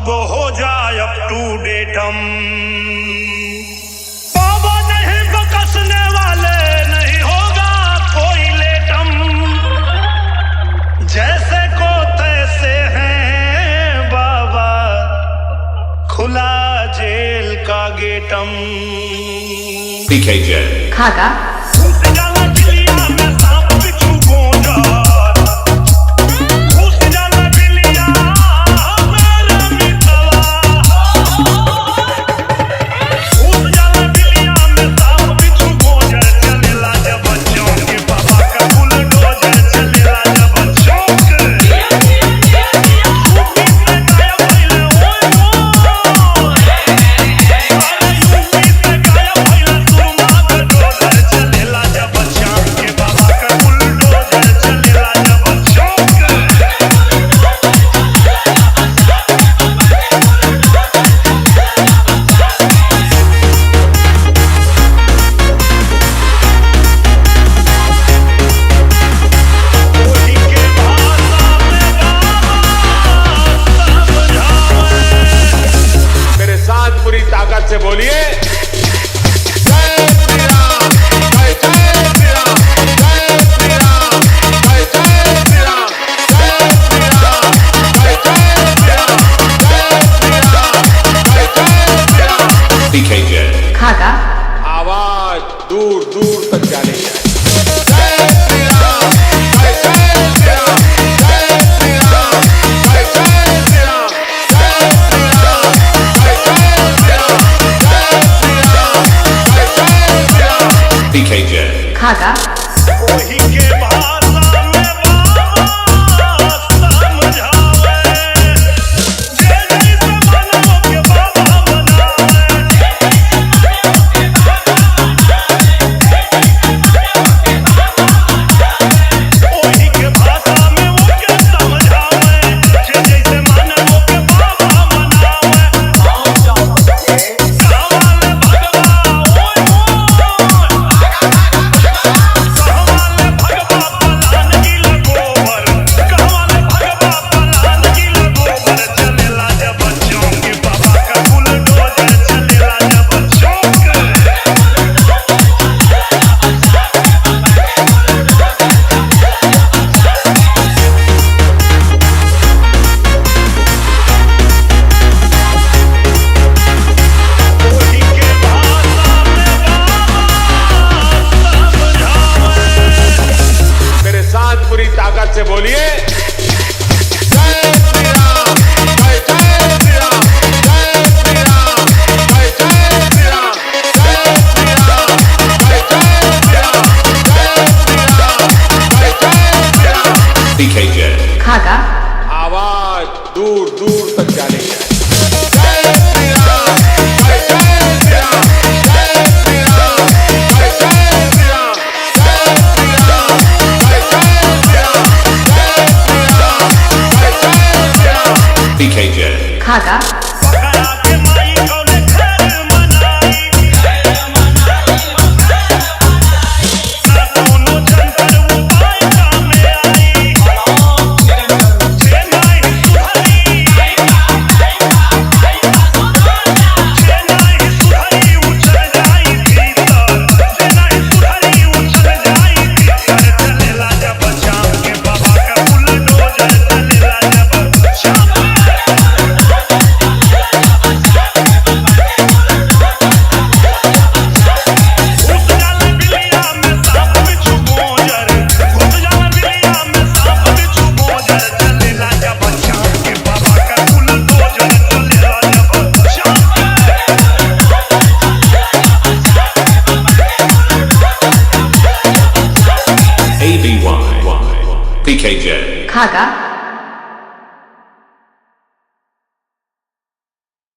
अब हो जाए अप टू डेट हम बाबा नहीं बकसने वाले नहीं होगा कोई लेटम जैसे को तैसे हैं बाबा खुला जेल का गेटम BKJ खागा ताकत से बोलिए BKJ खागा आवाज दूर दूर तक जानी है। BKJ खागा वही के भाषा में बाबा समझावे जय जय मानव के बाबा बनावे वही के भाषा में वो के समझावे जय जय मानव के बाबा बनावे पूरी ताकत से बोलिए BKJ खागा आवाज दूर दूर तक जानी है। BKJ खागा ABY BKJ खागा